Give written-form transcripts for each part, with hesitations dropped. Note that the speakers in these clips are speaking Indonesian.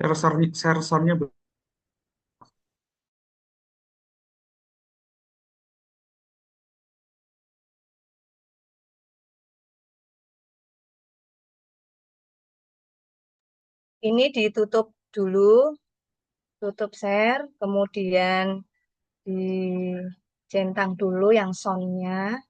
Sersornya Ini ditutup dulu, tutup share, kemudian dicentang dulu yang soundnya.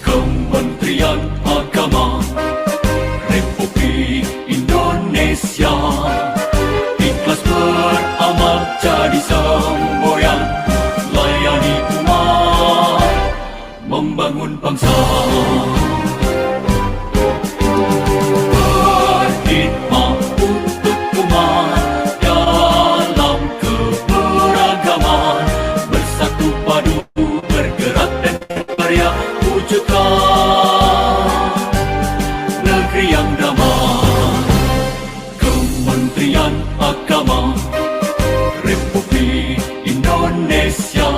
Kementerian Agama Republik Indonesia ikhlas beramal jadi semboyan, layani umat, membangun bangsa. Berkhidmat untuk umat dalam keberagaman, bersatu padu bergerak dan berkarya, wujudkan negeri yang damai. Kementerian Agama Republik Indonesia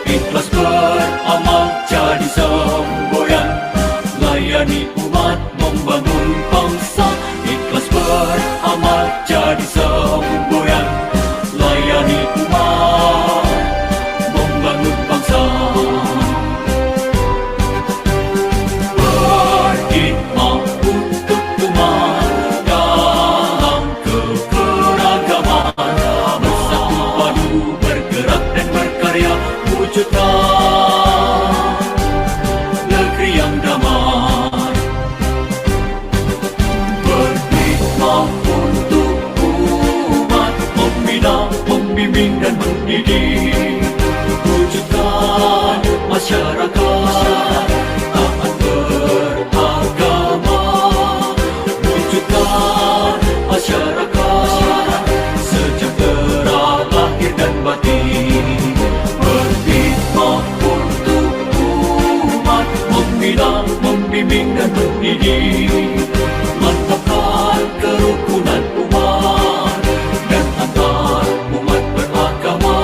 ikhlas beramal jadi semboyan, layani umat, membangun bangsa. Ikhlas beramal jadi semboyan, layani umat, membangun bangsa. Berkhidmat untuk umat dalam keberagaman, bersatu padu bergerak dan berkarya, wujudkan negeri yang damai. Berkhidmat untuk umat, membina, membimbing dan mendidik, wujudkan masyarakat taat beragama, wujudkan masyarakat sejahtera lahir dan batin. Berkhidmat untuk umat, membina, membimbing dan mendidik, mantapkan kerukunan umat dan antar umat beragama,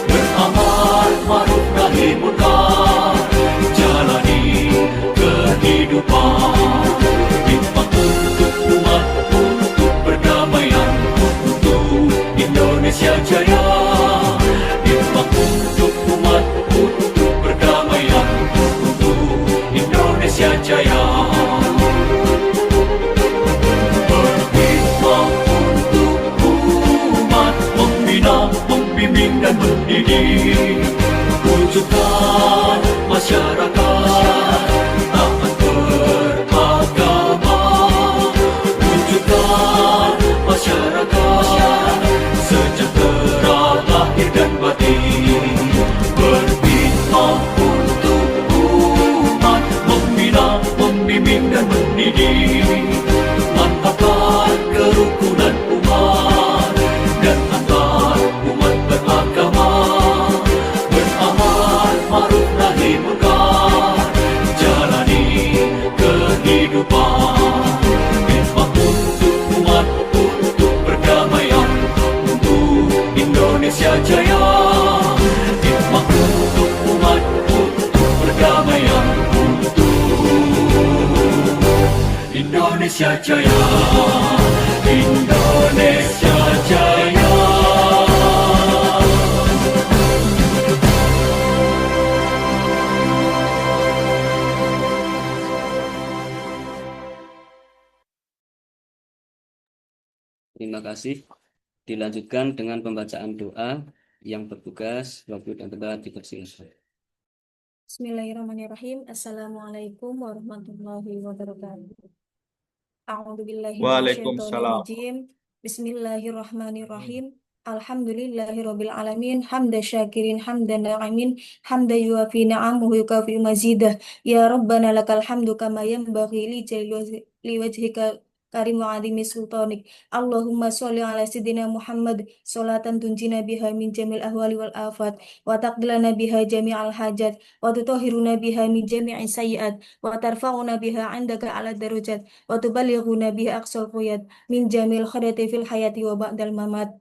beramal ma'ruf nahi munkar. Wujudkan masyarakat taat beragama. Wujudkan masyarakat sejahtera lahir dan batin. Berkhidmat untuk umat, membina, membimbing dan mendidik. Mantapkan kerukunan umat dan antar umat beragama. Beramal ma'ruf nahi munkar, jalani kehidupan. Khidmat untuk umat, untuk perdamaian, untuk Indonesia Jaya. Khidmat untuk umat, untuk perdamaian, untuk Indonesia Jaya. Indonesia Jaya. Terima kasih. Dilanjutkan dengan pembacaan doa. Yang bertugas waktu dan tempat dipersilakan. Bismillahirrahmanirrahim. Assalamualaikum warahmatullahi wabarakatuh. A'udzubillahi Waalaikumsalam. minasyaitonirrajim. Bismillahirrahmanirrahim. Alhamdulillahirabbil alamin, hamda syakirin hamdan na'imin, hamda yuafi na'amuhu yukafi mazidah. Ya Rabbana lakal hamdu kama yanbaghi li wajhika karim wa azimi sultanik. Allahumma sholli ala sayyidina Muhammad sholatan tunjina biha min jamil ahwali wal afat wa taqdilana biha jami'al hajat wa tutahhiruna biha min jami'i sayyi'at wa tarfa'una biha 'indaka 'ala darajat wa tuballighuna biha aqsal quyat min jamil khairati fil hayati wa ba'dal mamat.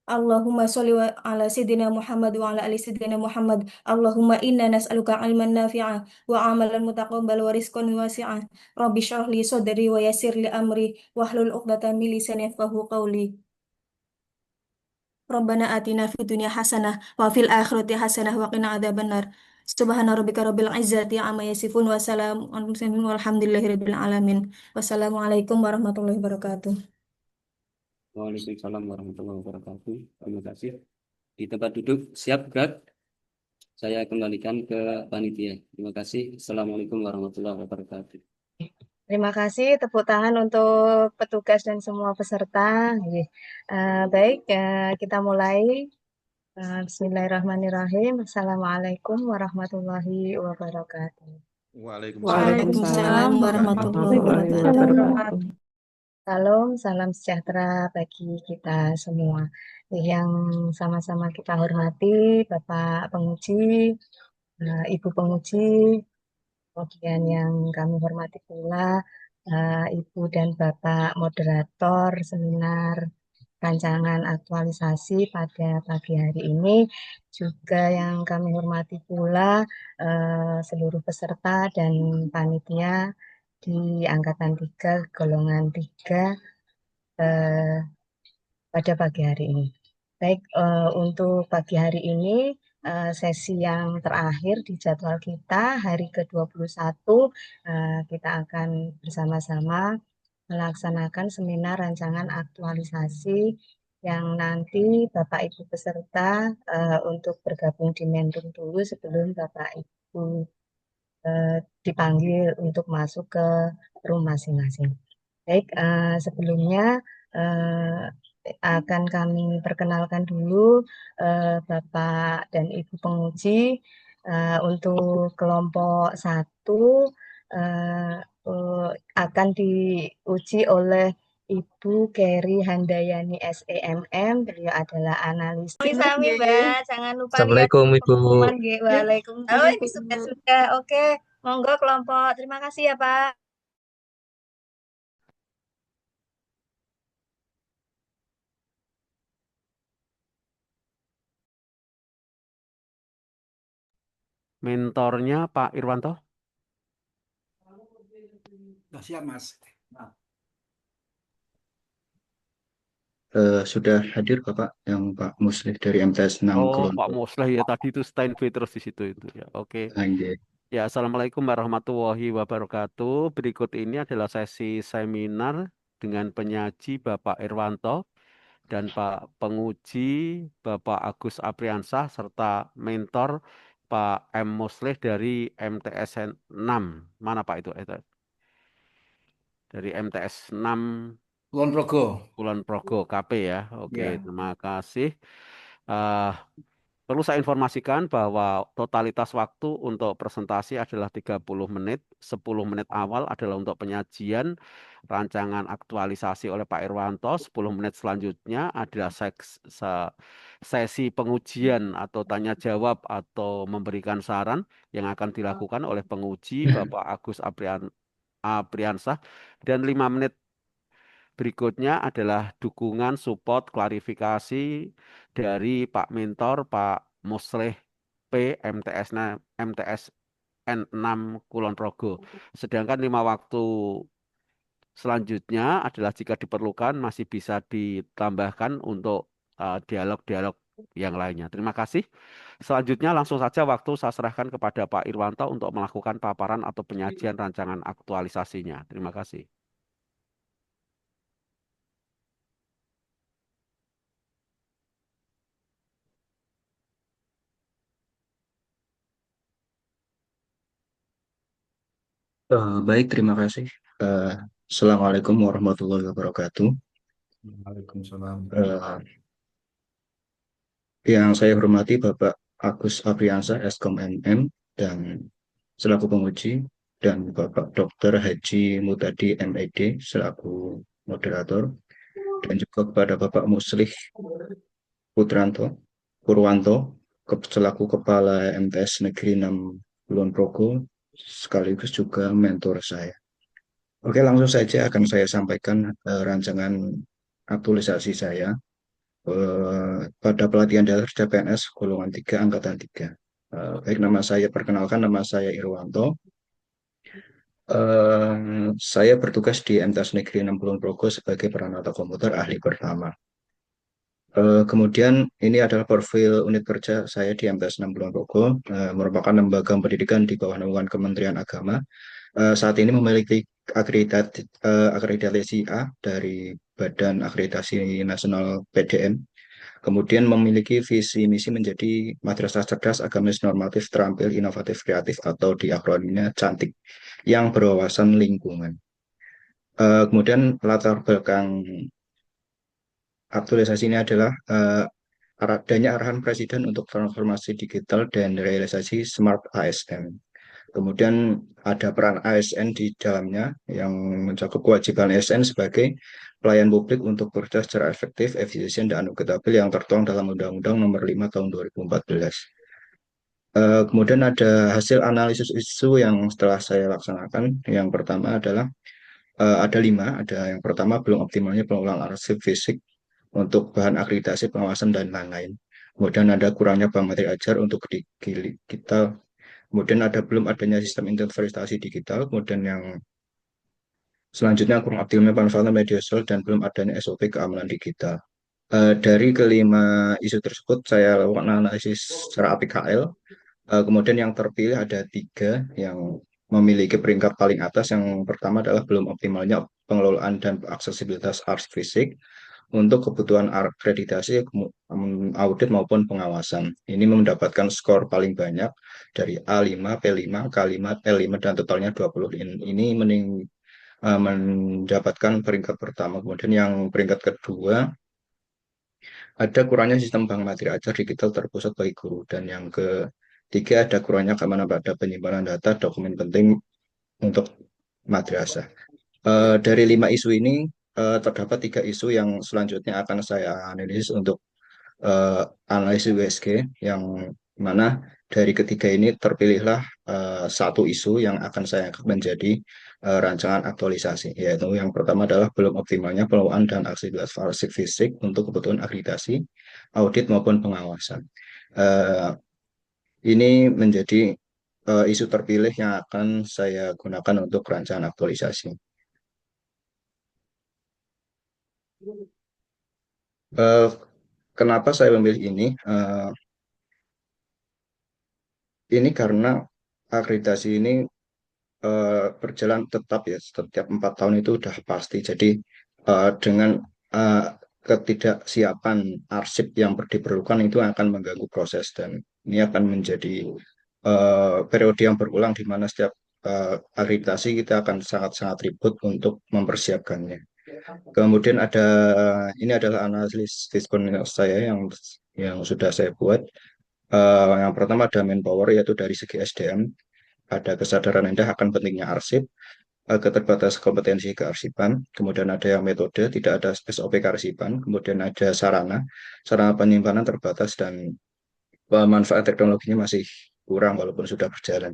Allahumma sholli ala sayyidina Muhammad wa ala ali sayyidina Muhammad. Allahumma inna nas'aluka ilman nafi'a wa amalan mutaqabbal wa rizqan wasi'a. Rabbi shrah li sadri wa yassir li amri wahlul 'uqdatam min lisani yafqahu qawli. Rabbana atina fid dunya hasanah wa fil akhirati hasanah wa qina adzabannar. Subhana rabbika rabbil izzati amma yasifun wa salamun alal mursalin walhamdulillahi rabbil alamin. Wassalamualaikum warahmatullahi wabarakatuh. Waalaikumsalam warahmatullahi wabarakatuh. Terima kasih. Di tempat duduk siap gerak. Saya kembalikan ke panitia. Terima kasih. Assalamualaikum warahmatullahi wabarakatuh. Terima kasih, tepuk tangan untuk petugas dan semua peserta. Nggih. Baik, kita mulai. Bismillahirrahmanirrahim. Assalamualaikum warahmatullahi wabarakatuh. Waalaikumsalam warahmatullahi wabarakatuh. Salam sejahtera bagi kita semua. Yang sama-sama kita hormati Bapak Penguji, Ibu Penguji, kemudian yang kami hormati pula Ibu dan Bapak Moderator seminar rancangan aktualisasi pada pagi hari ini. Juga yang kami hormati pula seluruh peserta dan panitia di Angkatan 3, Golongan 3 pada pagi hari ini. Baik, untuk pagi hari ini sesi yang terakhir di jadwal kita hari ke-21 kita akan bersama-sama melaksanakan seminar rancangan aktualisasi yang nanti Bapak Ibu peserta untuk bergabung di main room dulu sebelum Bapak Ibu dipanggil untuk masuk ke room masing-masing. Baik, sebelumnya akan kami perkenalkan dulu Bapak dan Ibu Penguji. Untuk kelompok 1 akan diuji oleh Ibu Keri Handayani SEMM. Beliau adalah analis. Sami Mbak, jangan lupa lihat Assalamualaikum Ibu. pengumuman. Waalaikumsalam. Oh, ini sudah. Oke, monggo kelompok. Terima kasih ya Pak. Mentornya Pak Irwanto. Sudah siap, Mas. Sudah hadir Bapak yang Pak Muslih dari MTS 6 Oh, Kulon. Pak Musleh ya tadi itu standby terus di situ itu ya. Oke. Nggih. Ya, Assalamualaikum warahmatullahi wabarakatuh. Berikut ini adalah sesi seminar dengan penyaji Bapak Irwanto dan Pak penguji Bapak Agus Apriansah serta mentor Pak M. Muslih dari MTS 6. Mana Pak itu? Dari MTS 6 Kulon Progo. Kulon Progo KP ya. Oke, Ya. terima kasih. Eh, Perlu saya informasikan bahwa totalitas waktu untuk presentasi adalah 30 menit. 10 menit awal adalah untuk penyajian rancangan aktualisasi oleh Pak Irwanto. 10 menit selanjutnya adalah sesi pengujian atau tanya jawab atau memberikan saran yang akan dilakukan oleh penguji Bapak Agus Apriansah. Dan 5 menit berikutnya adalah dukungan, support, klarifikasi dari Pak Mentor, Pak Musleh P, MTS N6 Kulon Progo. Sedangkan 5 waktu selanjutnya adalah jika diperlukan masih bisa ditambahkan untuk dialog-dialog yang lainnya. Terima kasih. Selanjutnya langsung saja waktu saya serahkan kepada Pak Irwanto untuk melakukan paparan atau penyajian rancangan aktualisasinya. Terima kasih. Baik, terima kasih. Assalamualaikum warahmatullahi wabarakatuh. Waalaikumsalam. Yang saya hormati Bapak Agus Apriansah, Eskom MM, dan selaku penguji, dan Bapak Dr. Haji Mutadi MED selaku moderator, dan juga kepada Bapak Muslih Purwanto selaku Kepala MTS Negeri 6 Kulon Progo, sekaligus juga mentor saya. Oke, langsung saja akan saya sampaikan rancangan aktualisasi saya pada pelatihan dasar CPNS golongan 3 angkatan 3. Baik, perkenalkan, nama saya Irwanto. Saya bertugas di MTS Negeri 6 Kulon Progo sebagai peranata komputer ahli pertama. Kemudian ini adalah profil unit kerja saya di MTS 6 Kulon Progo, merupakan lembaga pendidikan di bawah naungan Kementerian Agama. Saat ini memiliki akreditasi A dari Badan Akreditasi Nasional PDN. Kemudian memiliki visi misi menjadi madrasah cerdas, agamis, normatif, terampil, inovatif, kreatif, atau di akronimnya CANTIK, yang berwawasan lingkungan. Kemudian latar belakang aktualisasi ini adalah adanya arahan Presiden untuk transformasi digital dan realisasi Smart ASN. Kemudian ada peran ASN di dalamnya yang mencakup kewajiban ASN sebagai pelayan publik untuk bekerja secara efektif, efisien, dan akuntabel yang tertuang dalam Undang-Undang Nomor 5 Tahun 2014. Kemudian ada hasil analisis isu yang setelah saya laksanakan. Yang pertama adalah ada 5. Ada yang pertama, belum optimalnya pengelolaan arsip fisik untuk bahan akreditasi, pengawasan, dan lain-lain. Kemudian ada kurangnya bank materi ajar untuk digital. Kemudian ada belum adanya sistem inventarisasi digital. Kemudian yang selanjutnya kurang optimalnya pemanfaatan media sosial dan belum adanya SOP keamanan digital. Dari kelima isu tersebut saya lakukan analisis secara APKL. Kemudian yang terpilih ada 3 yang memiliki peringkat paling atas. Yang pertama adalah belum optimalnya pengelolaan dan aksesibilitas arsip fisik untuk kebutuhan akreditasi, audit maupun pengawasan. Ini mendapatkan skor paling banyak dari A5, P5, K5, L5, dan totalnya 20. Ini mendapatkan peringkat pertama. Kemudian yang peringkat kedua, ada kurangnya sistem bank materi ajar digital terpusat bagi guru. Dan yang ketiga, ada kurangnya keamanan pada penyimpanan data dokumen penting untuk madrasah. Dari 5 isu ini, terdapat 3 isu yang selanjutnya akan saya analisis untuk analisis USG, yang mana dari ketiga ini terpilihlah 1 isu yang akan saya angkat menjadi rancangan aktualisasi, yaitu yang pertama adalah belum optimalnya pengelolaan dan aksesibilitas arsip fisik untuk kebutuhan akreditasi, audit maupun pengawasan. Ini menjadi isu terpilih yang akan saya gunakan untuk rancangan aktualisasi. Kenapa saya memilih ini? Ini karena akreditasi ini berjalan tetap ya, setiap 4 tahun itu sudah pasti. Jadi dengan ketidaksiapan arsip yang diperlukan itu akan mengganggu proses dan ini akan menjadi periode yang berulang di mana setiap akreditasi kita akan sangat-sangat ribut untuk mempersiapkannya. Kemudian ini adalah analisis disponibilitas saya yang sudah saya buat. Yang pertama ada manpower yaitu dari segi SDM, ada kesadaran rendah akan pentingnya arsip, keterbatasan kompetensi kearsipan, kemudian ada yang metode, tidak ada SOP kearsipan, kemudian ada sarana penyimpanan terbatas dan manfaat teknologinya masih kurang walaupun sudah berjalan.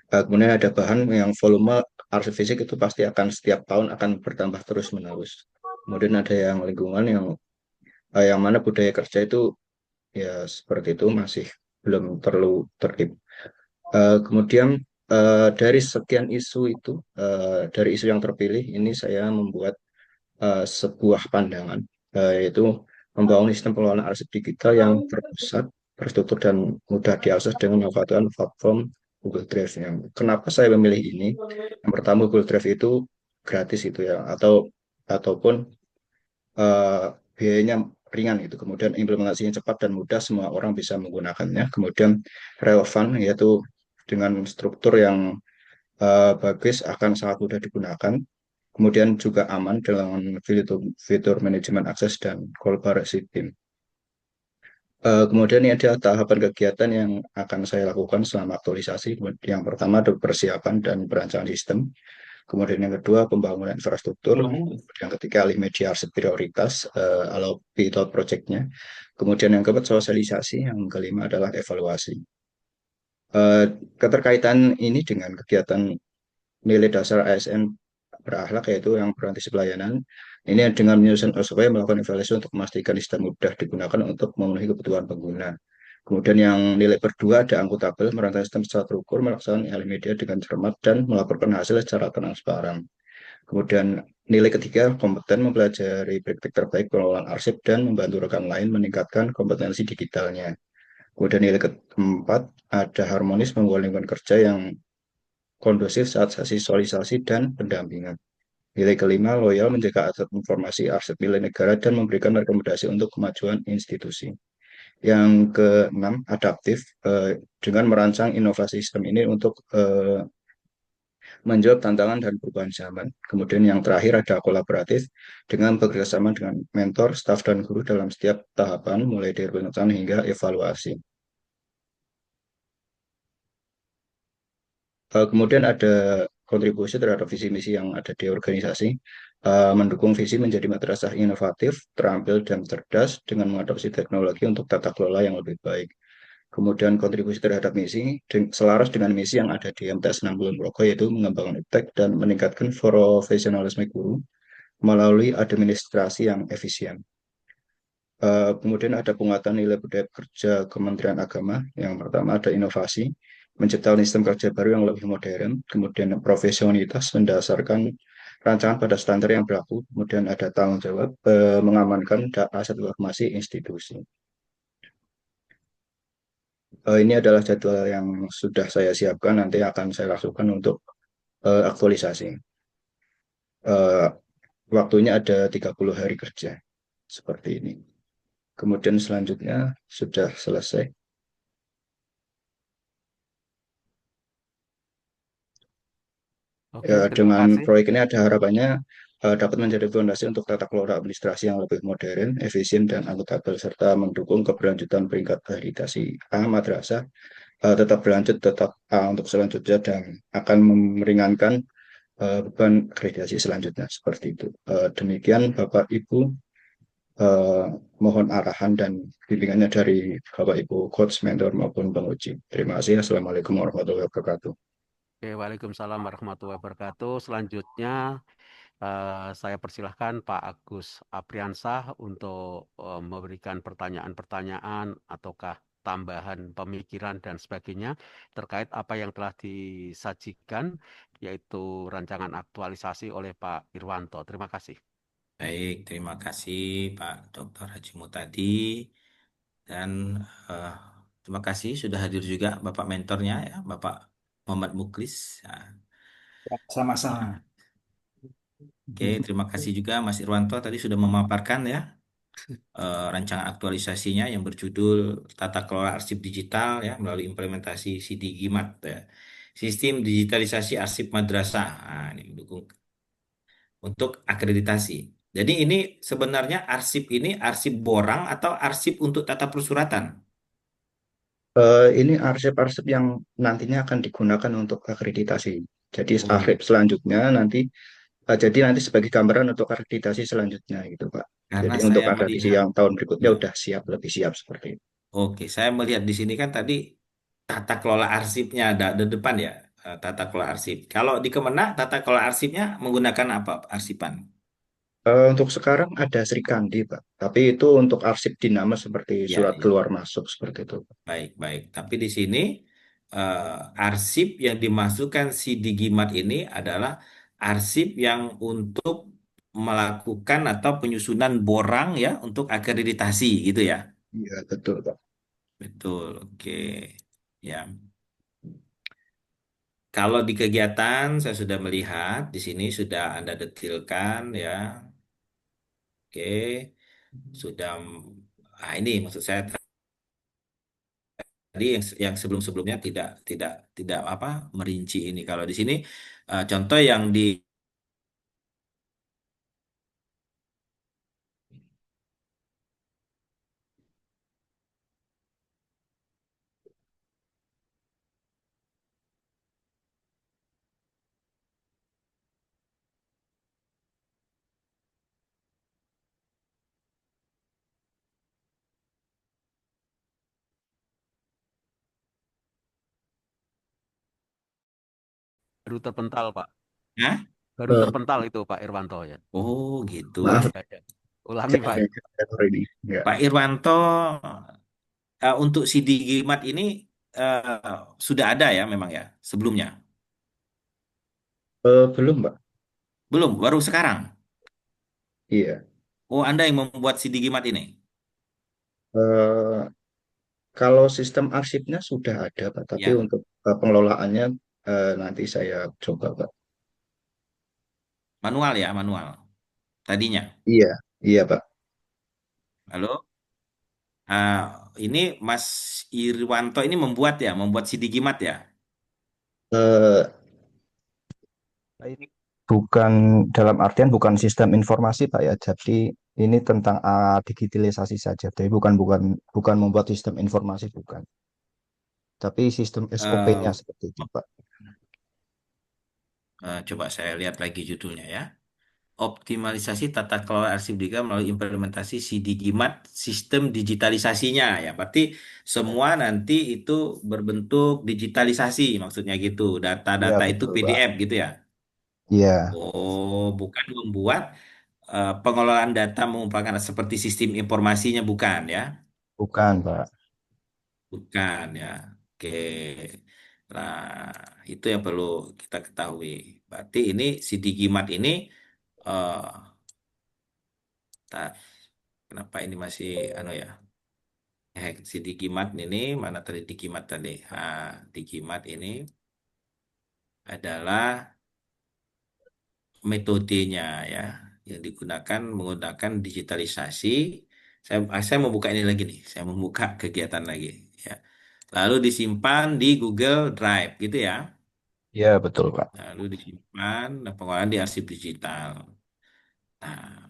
Kemudian ada bahan yang volume arsip fisik itu pasti akan setiap tahun akan bertambah terus-menerus. Kemudian ada yang lingkungan yang mana budaya kerja itu ya seperti itu masih belum terlalu tertib. Kemudian dari sekian isu itu, dari isu yang terpilih ini saya membuat sebuah pandangan, yaitu membangun sistem pengelolaan arsip digital yang terpusat, terstruktur dan mudah diakses dengan memanfaatkan platform Google Drive. Kenapa saya memilih ini? Yang pertama Google Drive itu gratis itu ya, ataupun biayanya ringan itu. Kemudian implementasinya cepat dan mudah, semua orang bisa menggunakannya. Kemudian relevan yaitu dengan struktur yang bagus akan sangat mudah digunakan. Kemudian juga aman dengan fitur manajemen akses dan kolaborasi tim. Kemudian ini ada tahapan kegiatan yang akan saya lakukan selama aktualisasi. Yang pertama adalah persiapan dan perancangan sistem. Kemudian yang kedua pembangunan infrastruktur. Yang ketiga alih media arsip prioritas atau pilot projectnya. Kemudian yang keempat sosialisasi. Yang kelima adalah evaluasi. Keterkaitan ini dengan kegiatan nilai dasar ASN berakhlak yaitu yang berorientasi pelayanan. Ini dengan menyusun SOP melakukan evaluasi untuk memastikan sistem mudah digunakan untuk memenuhi kebutuhan pengguna. Kemudian yang nilai berdua ada akuntabel, merancang sistem secara terukur, melaksanakan alih media dengan cermat dan melaporkan hasil secara transparan. Kemudian nilai ketiga kompeten mempelajari praktik terbaik pengelolaan arsip dan membantu rekan lain meningkatkan kompetensi digitalnya. Kemudian nilai keempat ada harmonis membuat lingkungan kerja yang kondusif saat sosialisasi dan pendampingan. Nilai kelima, loyal menjaga aset informasi arsip milik negara dan memberikan rekomendasi untuk kemajuan institusi. Yang keenam, adaptif dengan merancang inovasi sistem ini untuk menjawab tantangan dan perubahan zaman. Kemudian yang terakhir ada kolaboratif dengan bekerjasama dengan mentor, staf, dan guru dalam setiap tahapan, mulai dari perencanaan hingga evaluasi. Kemudian ada kontribusi terhadap visi misi yang ada di organisasi, mendukung visi menjadi madrasah inovatif, terampil, dan cerdas dengan mengadopsi teknologi untuk tata kelola yang lebih baik. Kemudian kontribusi terhadap misi selaras dengan misi yang ada di MTS 60 Progo yaitu mengembangkan iptek dan meningkatkan profesionalisme guru melalui administrasi yang efisien. Kemudian ada penguatan nilai budaya kerja Kementerian Agama. Yang pertama ada inovasi, menciptakan sistem kerja baru yang lebih modern. Kemudian profesionalitas mendasarkan rancangan pada standar yang berlaku. Kemudian ada tanggung jawab mengamankan aset informasi institusi. Ini adalah jadwal yang sudah saya siapkan, nanti akan saya lakukan untuk aktualisasi. Waktunya ada 30 hari kerja, seperti ini. Kemudian selanjutnya sudah selesai. Oke, terima Dengan kasih. proyek ini ada harapannya dapat menjadi fondasi untuk tata kelola administrasi yang lebih modern, efisien, dan akuntabel, serta mendukung keberlanjutan peringkat akreditasi A madrasah tetap berlanjut untuk selanjutnya dan akan meringankan beban akreditasi selanjutnya seperti itu. Demikian Bapak Ibu, mohon arahan dan bimbingannya dari Bapak Ibu coach, mentor maupun penguji. Terima kasih. Assalamualaikum warahmatullahi wabarakatuh. Oke, Waalaikumsalam warahmatullahi wabarakatuh. Selanjutnya saya persilahkan Pak Agus Apriansah untuk memberikan pertanyaan-pertanyaan ataukah tambahan pemikiran dan sebagainya terkait apa yang telah disajikan, yaitu rancangan aktualisasi oleh Pak Irwanto. Terima kasih. Baik, terima kasih Pak Dr. Haji Mutadi dan eh, terima kasih sudah hadir juga Bapak mentornya ya, Bapak Muhammad Muklis. Nah, Sama-sama. oke, terima kasih juga Mas Irwanto tadi sudah memaparkan ya rancangan aktualisasinya yang berjudul Tata Kelola Arsip Digital ya melalui implementasi SIDIGIMAT ya. Sistem Digitalisasi Arsip Madrasah. Nah, ini mendukung untuk akreditasi. Jadi ini sebenarnya arsip ini arsip borang atau arsip untuk tata persuratan? Ini arsip-arsip yang nantinya akan digunakan untuk akreditasi. Jadi Oh arsip gitu. selanjutnya nanti, jadi nanti sebagai gambaran untuk akreditasi selanjutnya gitu Pak. Karena Jadi untuk saya akreditasi melihat, yang tahun berikutnya ya, udah siap, lebih siap seperti itu. oke, saya melihat di sini kan tadi tata kelola arsipnya ada di depan ya, tata kelola arsip. Kalau di Kemenak, tata kelola arsipnya menggunakan apa arsipan? Untuk sekarang ada Sri Kandi Pak, tapi itu untuk arsip dinama seperti Ya, surat ya. keluar masuk seperti itu. Baik, baik. Tapi di sini arsip yang dimasukkan si Digimat ini adalah arsip yang untuk melakukan atau penyusunan borang ya untuk akreditasi gitu ya. Iya betul Pak. Betul, oke. Ya. Kalau di kegiatan saya sudah melihat di sini sudah Anda detilkan ya. Oke, sudah ini maksud saya tadi yang sebelum-sebelumnya tidak apa merinci ini. Kalau di sini contoh yang di Baru terpental, Pak. Hah? Baru Eh, terpental itu Pak Irwanto ya. Oh gitu. Maaf, Ya, ya. Ulangi, cek Pak. error ini. Ya. Pak Irwanto untuk CD Gimat ini sudah ada ya memang ya sebelumnya. Belum Pak. Belum, baru sekarang. Iya. Oh, Anda yang membuat CD Gimat ini. Eh, Kalau sistem arsipnya sudah ada Pak, tapi Ya, untuk pengelolaannya nanti saya coba Pak. manual ya, manual. Tadinya. Iya, iya Pak. Halo? Ah, ini Mas Irwanto ini membuat CD Gimat ya. Eh, ini bukan dalam artian bukan sistem informasi Pak ya. Jadi ini tentang digitalisasi saja. Tapi bukan bukan bukan membuat sistem informasi bukan. Tapi sistem SOP-nya Eh, seperti itu Pak. coba saya lihat lagi judulnya ya. Optimalisasi tata kelola arsip digital melalui implementasi SIDIGIMAT sistem digitalisasinya ya. Berarti semua nanti itu berbentuk digitalisasi maksudnya gitu. Iya Data-data itu betul Pak. PDF gitu ya. Iya, Oh, bukan membuat pengelolaan data mengumpulkan seperti sistem informasinya bukan ya. bukan Pak. Bukan ya. Oke. Nah, itu yang perlu kita ketahui. Berarti ini SIDIGIMAT ini eh, tak, kenapa ini masih anu ya? Si Digimat ini mana tadi Digimat tadi? Digimat ini adalah metodenya ya yang digunakan menggunakan digitalisasi. Saya membuka ini lagi nih. Saya membuka kegiatan lagi ya. Lalu disimpan di Google Drive gitu ya. Iya betul Pak. Lalu disimpan dan pengolahan di arsip digital. Nah,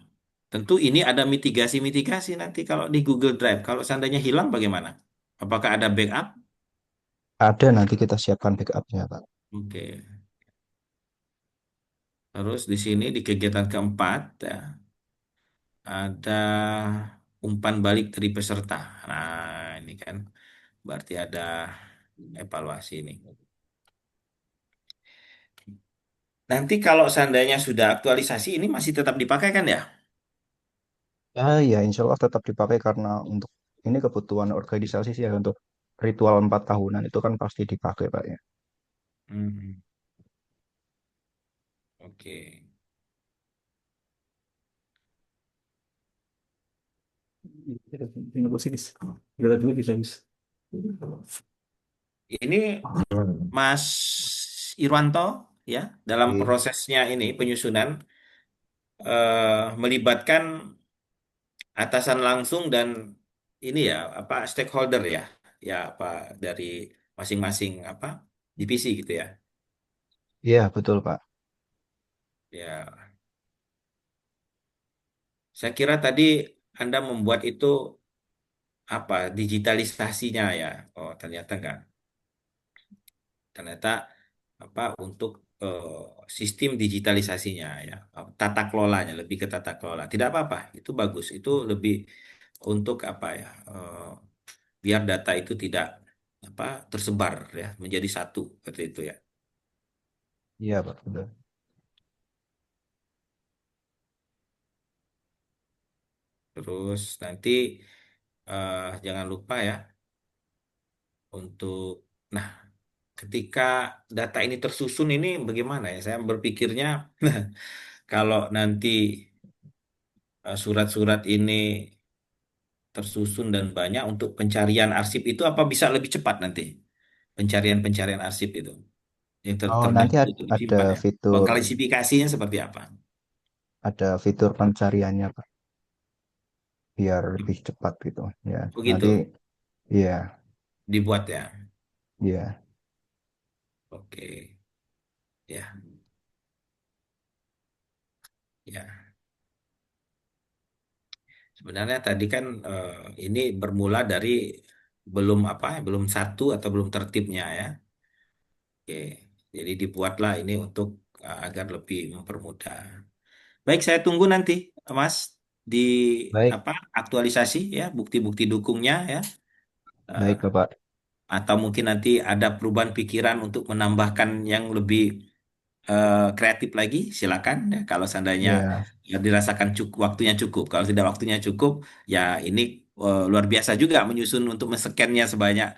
tentu ini ada mitigasi-mitigasi nanti kalau di Google Drive. Kalau seandainya hilang bagaimana? Apakah ada backup? Ada nanti kita siapkan backupnya Pak. Oke. Terus di sini di kegiatan keempat ya, ada umpan balik dari peserta. Nah, ini kan berarti ada evaluasi ini. Nanti kalau seandainya sudah aktualisasi ini masih tetap dipakai kan ya? Ya, insya Allah tetap dipakai karena untuk ini kebutuhan organisasi sih ya untuk ritual 4 tahunan itu kan pasti dipakai Pak ya. Hmm, oke. Ini Mas Irwanto ya dalam prosesnya ini penyusunan melibatkan atasan langsung dan ini ya apa stakeholder ya, ya apa dari masing-masing apa divisi gitu ya. Iya, betul, Pak. Ya, saya kira tadi Anda membuat itu apa digitalisasinya ya. Oh, ternyata enggak. Ternyata apa untuk sistem digitalisasinya ya, tata kelolanya lebih ke tata kelola. Tidak apa-apa, itu bagus. Itu lebih untuk apa ya? Biar data itu tidak apa tersebar ya menjadi satu seperti itu ya. Iya, Pak, betul. Terus nanti jangan lupa ya untuk nah ketika data ini tersusun ini bagaimana ya? Saya berpikirnya kalau nanti surat-surat ini tersusun dan banyak untuk pencarian arsip itu apa bisa lebih cepat nanti pencarian-pencarian arsip itu yang Oh, nanti terdahulu itu ada disimpan ya. fitur Klasifikasinya seperti apa? pencariannya, Pak, biar lebih cepat gitu. Ya, nanti Begitu iya, dibuat ya. iya. Oke, ya, ya. Sebenarnya tadi kan ini bermula dari belum apa, belum satu atau belum tertibnya ya. Oke, jadi dibuatlah ini untuk agar lebih mempermudah. Baik, saya tunggu nanti, Mas, di Baik, apa aktualisasi ya, bukti-bukti dukungnya ya. Eh, baik, Bapak. atau mungkin nanti ada perubahan pikiran untuk menambahkan yang lebih kreatif lagi, silakan ya. Kalau seandainya Ya, ya dirasakan cukup waktunya cukup. Kalau tidak waktunya cukup, ya ini luar biasa juga menyusun untuk men-scan-nya sebanyak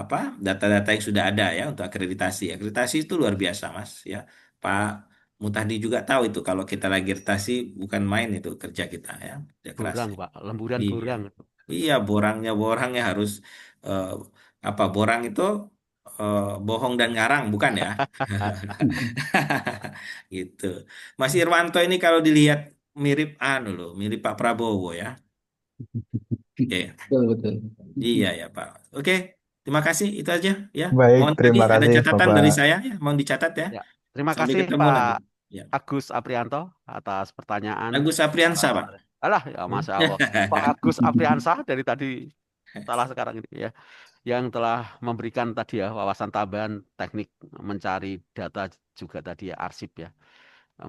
apa data-data yang sudah ada ya untuk akreditasi. Akreditasi itu luar biasa, Mas. Ya, Pak Mutahdi juga tahu itu kalau kita lagi akreditasi bukan main itu kerja kita ya, kerja keras. Burang, Pak. Lemburan Iya, burang. iya borangnya harus eh, apa borang itu bohong dan ngarang bukan ya? Gitu. Mas Irwanto ini kalau dilihat mirip anu loh, mirip Pak Prabowo ya. Oke, Betul, betul. iya ya Pak. Oke, terima kasih itu aja ya. baik. Mohon tadi Terima ada kasih, catatan Bapak. dari saya ya, mohon dicatat ya. Ya, terima Sampai kasih ketemu Pak lagi. Ya. Agus Aprianto atas pertanyaan. Agus Apriansa Pak. Alah, ya Masya Allah. Pak Agus Apriansah dari tadi salah sekarang ini ya, yang telah memberikan tadi ya wawasan tambahan teknik mencari data juga tadi ya arsip ya.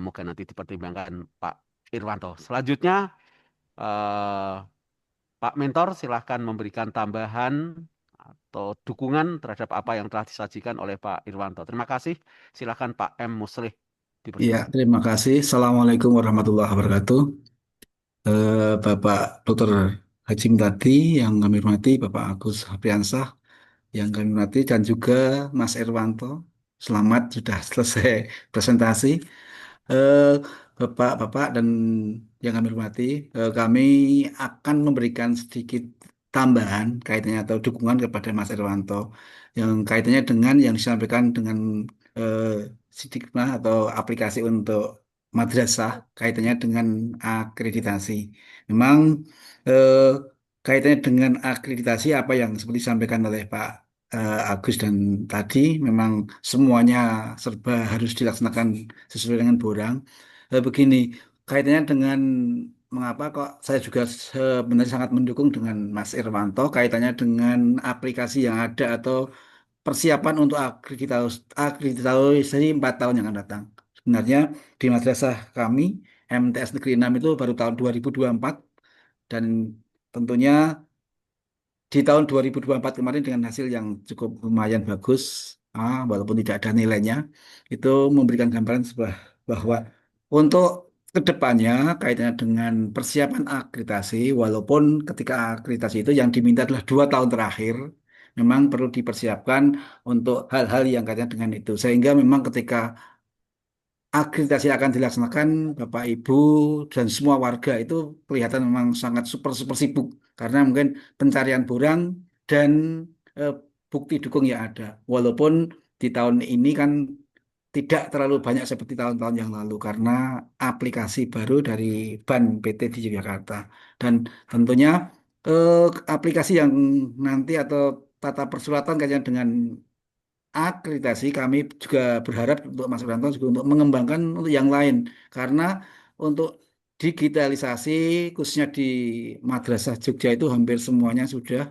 Moga nanti dipertimbangkan Pak Irwanto. Selanjutnya eh, Pak Mentor silahkan memberikan tambahan atau dukungan terhadap apa yang telah disajikan oleh Pak Irwanto. Terima kasih. Silahkan Pak M. Muslih Iya, dipersilakan. terima kasih. Assalamualaikum warahmatullahi wabarakatuh. Bapak Dr. Hajim tadi yang kami hormati, Bapak Agus Hapriansah yang kami hormati, dan juga Mas Irwanto. Selamat sudah selesai presentasi. Eh, Bapak-bapak dan yang kami hormati, kami akan memberikan sedikit tambahan kaitannya atau dukungan kepada Mas Irwanto yang kaitannya dengan yang disampaikan dengan eh, Sidikma atau aplikasi untuk madrasah kaitannya dengan akreditasi. Memang eh, kaitannya dengan akreditasi apa yang seperti disampaikan oleh Pak Agus dan tadi memang semuanya serba harus dilaksanakan sesuai dengan borang. Begini, kaitannya dengan mengapa kok saya juga sebenarnya sangat mendukung dengan Mas Irwanto kaitannya dengan aplikasi yang ada atau persiapan untuk akreditasi 4 tahun yang akan datang. Sebenarnya di madrasah kami MTS Negeri 6 itu baru tahun 2024 dan tentunya di tahun 2024 kemarin dengan hasil yang cukup lumayan bagus, walaupun tidak ada nilainya, itu memberikan gambaran bahwa untuk kedepannya kaitannya dengan persiapan akreditasi, walaupun ketika akreditasi itu yang diminta adalah 2 tahun terakhir, memang perlu dipersiapkan untuk hal-hal yang kaitannya dengan itu. Sehingga memang ketika akreditasi akan dilaksanakan, Bapak Ibu dan semua warga itu kelihatan memang sangat super super sibuk karena mungkin pencarian borang dan eh, bukti dukung yang ada. Walaupun di tahun ini kan tidak terlalu banyak seperti tahun-tahun yang lalu karena aplikasi baru dari BAN PT di Yogyakarta. Dan tentunya eh, aplikasi yang nanti atau tata persuratan kaitannya dengan akreditasi kami juga berharap untuk Mas Wiranto juga untuk mengembangkan untuk yang lain karena untuk digitalisasi khususnya di Madrasah Jogja itu hampir semuanya sudah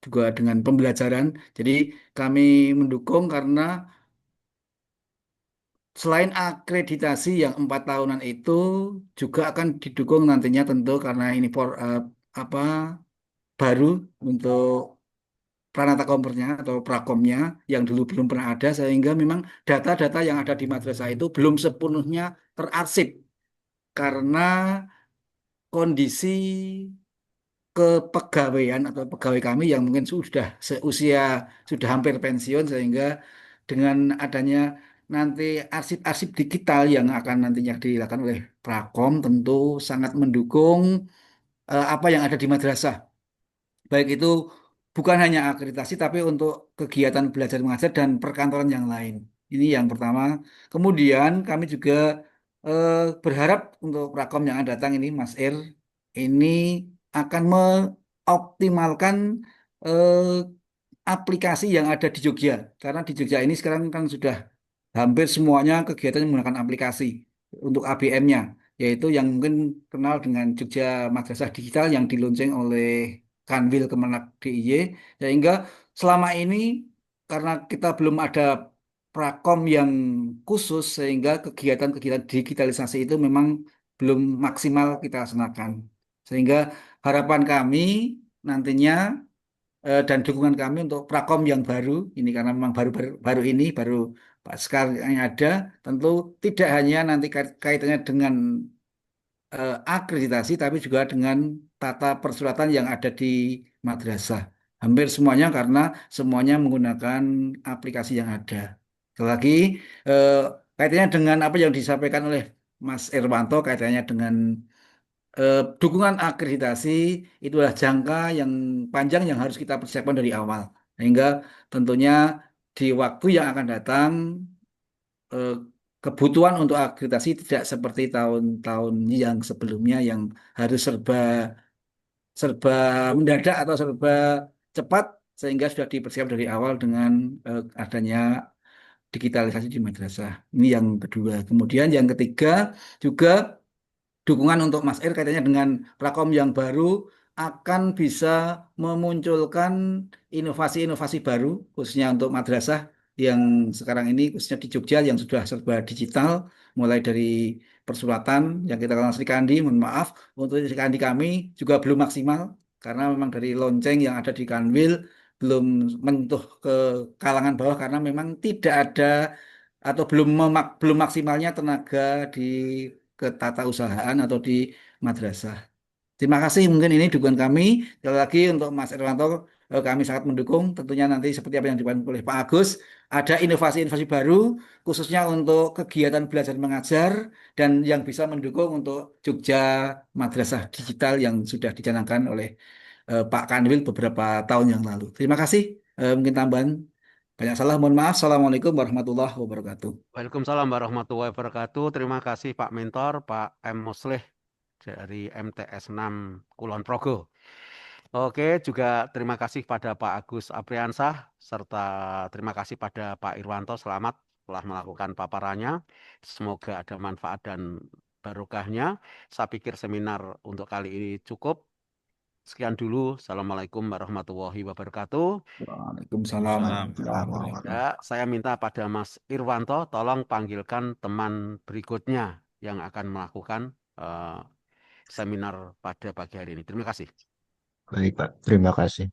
juga dengan pembelajaran. Jadi kami mendukung karena selain akreditasi yang 4 tahunan itu juga akan didukung nantinya tentu karena ini apa baru untuk Pranata Kompernya atau Prakomnya yang dulu belum pernah ada sehingga memang data-data yang ada di madrasah itu belum sepenuhnya terarsip karena kondisi kepegawaian atau pegawai kami yang mungkin sudah seusia sudah hampir pensiun sehingga dengan adanya nanti arsip-arsip digital yang akan nantinya dilakukan oleh Prakom tentu sangat mendukung apa yang ada di madrasah. Baik itu bukan hanya akreditasi tapi untuk kegiatan belajar mengajar dan perkantoran yang lain. Ini yang pertama. Kemudian kami juga eh, berharap untuk Prakom yang akan datang ini Mas ini akan mengoptimalkan eh, aplikasi yang ada di Jogja. Karena di Jogja ini sekarang kan sudah hampir semuanya kegiatan menggunakan aplikasi untuk ABM-nya, yaitu yang mungkin kenal dengan Jogja Madrasah Digital yang dilunceng oleh Kanwil Kemenak DIY, sehingga selama ini karena kita belum ada prakom yang khusus, sehingga kegiatan-kegiatan digitalisasi itu memang belum maksimal kita laksanakan. Sehingga harapan kami nantinya dan dukungan kami untuk Prakom yang baru ini karena memang baru ini baru Pak Sekar yang ada tentu tidak hanya nanti kaitannya dengan akreditasi tapi juga dengan tata persuratan yang ada di madrasah. Hampir semuanya karena semuanya menggunakan aplikasi yang ada. Sekali lagi eh, kaitannya dengan apa yang disampaikan oleh Mas Irwanto kaitannya dengan dukungan akreditasi itu adalah jangka yang panjang yang harus kita persiapkan dari awal. Sehingga tentunya di waktu yang akan datang eh, kebutuhan untuk akreditasi tidak seperti tahun-tahun yang sebelumnya yang harus serba serba mendadak atau serba cepat sehingga sudah dipersiapkan dari awal dengan adanya digitalisasi di madrasah. Ini yang kedua. Kemudian yang ketiga juga dukungan untuk Mas kaitannya dengan Prakom yang baru akan bisa memunculkan inovasi-inovasi baru khususnya untuk madrasah yang sekarang ini khususnya di Jogja yang sudah serba digital mulai dari persuratan yang kita kenal Sri Kandi, mohon maaf untuk Sri Kandi kami juga belum maksimal karena memang dari lonceng yang ada di Kanwil belum menyentuh ke kalangan bawah karena memang tidak ada atau belum maksimalnya tenaga di ketatausahaan atau di madrasah. Terima kasih mungkin ini dukungan kami. Sekali lagi untuk Mas Erwanto kami sangat mendukung tentunya nanti seperti apa yang dibantu oleh Pak Agus ada inovasi-inovasi baru khususnya untuk kegiatan belajar mengajar dan yang bisa mendukung untuk Jogja Madrasah Digital yang sudah dicanangkan oleh Pak Kanwil beberapa tahun yang lalu. Terima kasih. Mungkin tambahan banyak salah mohon maaf. Assalamualaikum warahmatullahi wabarakatuh. Waalaikumsalam warahmatullahi wabarakatuh. Terima kasih Pak Mentor, Pak M. Muslih dari MTS 6 Kulon Progo. Oke, juga terima kasih pada Pak Agus Apriansah, serta terima kasih pada Pak Irwanto. Selamat telah melakukan paparannya. Semoga ada manfaat dan barokahnya. Saya pikir seminar untuk kali ini cukup. Sekian dulu. Assalamualaikum warahmatullahi wabarakatuh. Waalaikumsalam Salam. warahmatullahi wabarakatuh. Ya, saya minta pada Mas Irwanto, tolong panggilkan teman berikutnya yang akan melakukan eh, seminar pada pagi hari ini. Terima kasih. Baik, Pak. Terima kasih.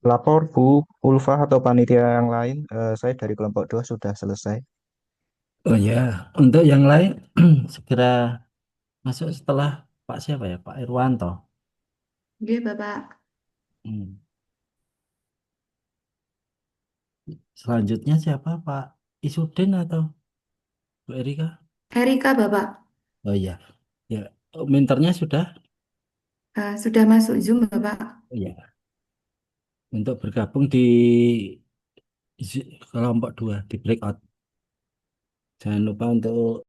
Lapor Bu Ulfa atau panitia yang lain, saya dari kelompok 2 sudah selesai. Oh ya, untuk yang lain segera masuk setelah Pak siapa ya? Pak Irwanto. Oke, Bapak. Hmm. Selanjutnya siapa? Pak Isudin atau Bu Erika? Erika, Bapak. Oh iya, ya. Oh, minternya sudah? Sudah masuk Zoom, Bapak. Oh iya. Untuk bergabung di kelompok 2 di breakout. Jangan lupa untuk